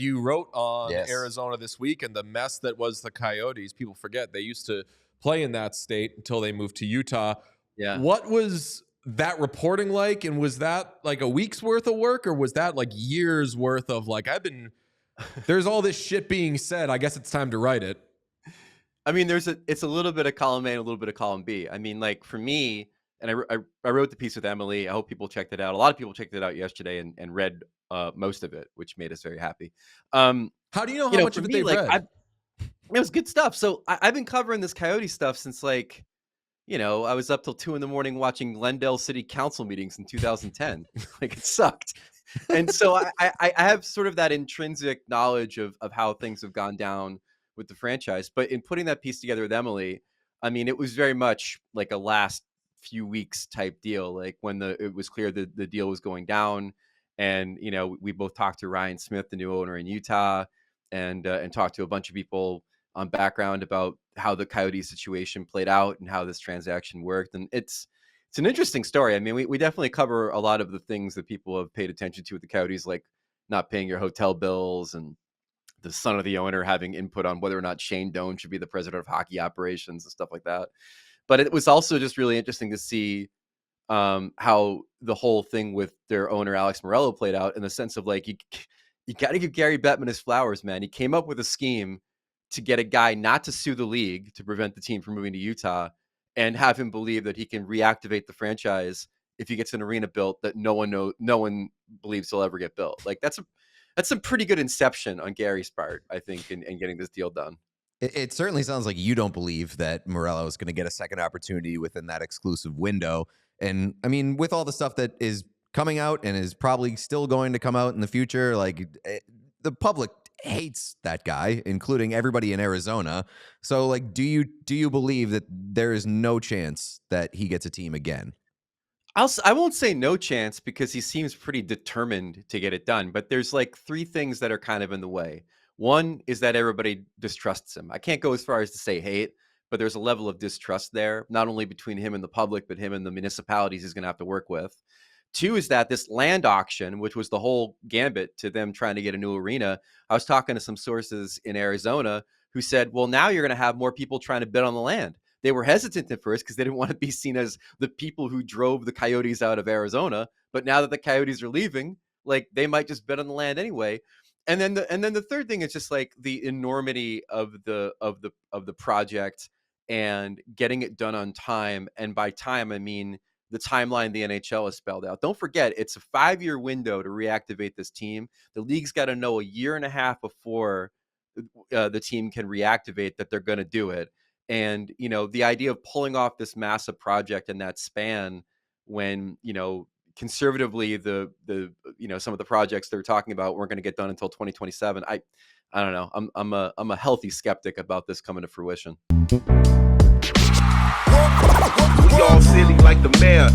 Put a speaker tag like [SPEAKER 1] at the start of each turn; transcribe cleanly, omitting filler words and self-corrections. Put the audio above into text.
[SPEAKER 1] You wrote on
[SPEAKER 2] Yes.
[SPEAKER 1] Arizona this week and the mess that was the Coyotes. People forget they used to play in that state until they moved to Utah.
[SPEAKER 3] Yeah.
[SPEAKER 1] What was that reporting like? And was that like a week's worth of work, or was that like years worth of like, there's all this shit being said. I guess it's time to write it.
[SPEAKER 3] I mean, it's a little bit of column A and a little bit of column B. I mean, like for me, and I wrote the piece with Emily. I hope people checked it out. A lot of people checked it out yesterday and read most of it, which made us very happy.
[SPEAKER 1] How do you know how much of it they read?
[SPEAKER 3] It was good stuff. So I've been covering this Coyote stuff since like, I was up till 2 a.m. watching Glendale City Council meetings in 2010. Like it sucked. And so I have sort of that intrinsic knowledge of how things have gone down with the franchise. But in putting that piece together with Emily, I mean, it was very much like a last few weeks type deal. Like when it was clear that the deal was going down, and we both talked to Ryan Smith, the new owner in Utah, and talked to a bunch of people on background about how the Coyote situation played out and how this transaction worked. And it's an interesting story. I mean, we definitely cover a lot of the things that people have paid attention to with the Coyotes, like not paying your hotel bills and the son of the owner having input on whether or not Shane Doan should be the president of hockey operations and stuff like that. But it was also just really interesting to see how the whole thing with their owner, Alex Mereulo, played out, in the sense of like, you got to give Gary Bettman his flowers, man. He came up with a scheme to get a guy not to sue the league to prevent the team from moving to Utah, and have him believe that he can reactivate the franchise if he gets an arena built that no one believes will ever get built. Like that's some pretty good inception on Gary's part, I think, in getting this deal done.
[SPEAKER 2] It certainly sounds like you don't believe that Mereulo is going to get a second opportunity within that exclusive window. And I mean, with all the stuff that is coming out and is probably still going to come out in the future, like the public hates that guy, including everybody in Arizona. So like, do you believe that there is no chance that he gets a team again?
[SPEAKER 3] I won't say no chance, because he seems pretty determined to get it done. But there's like 3 things that are kind of in the way. One is that everybody distrusts him. I can't go as far as to say hate, but there's a level of distrust there, not only between him and the public, but him and the municipalities he's going to have to work with. 2 is that this land auction, which was the whole gambit to them trying to get a new arena. I was talking to some sources in Arizona who said, well, now you're going to have more people trying to bid on the land. They were hesitant at first because they didn't want to be seen as the people who drove the Coyotes out of Arizona. But now that the Coyotes are leaving, like they might just bid on the land anyway. And then the third thing is just like the enormity of the project and getting it done on time. And by time, I mean the timeline the NHL has spelled out. Don't forget, it's a 5-year window to reactivate this team. The league's got to know a year and a half before the team can reactivate that they're going to do it. And, the idea of pulling off this massive project in that span when, conservatively the some of the projects they're talking about weren't going to get done until 2027. I don't know. I'm a healthy skeptic about this coming to fruition.
[SPEAKER 4] We all silly like the mayor.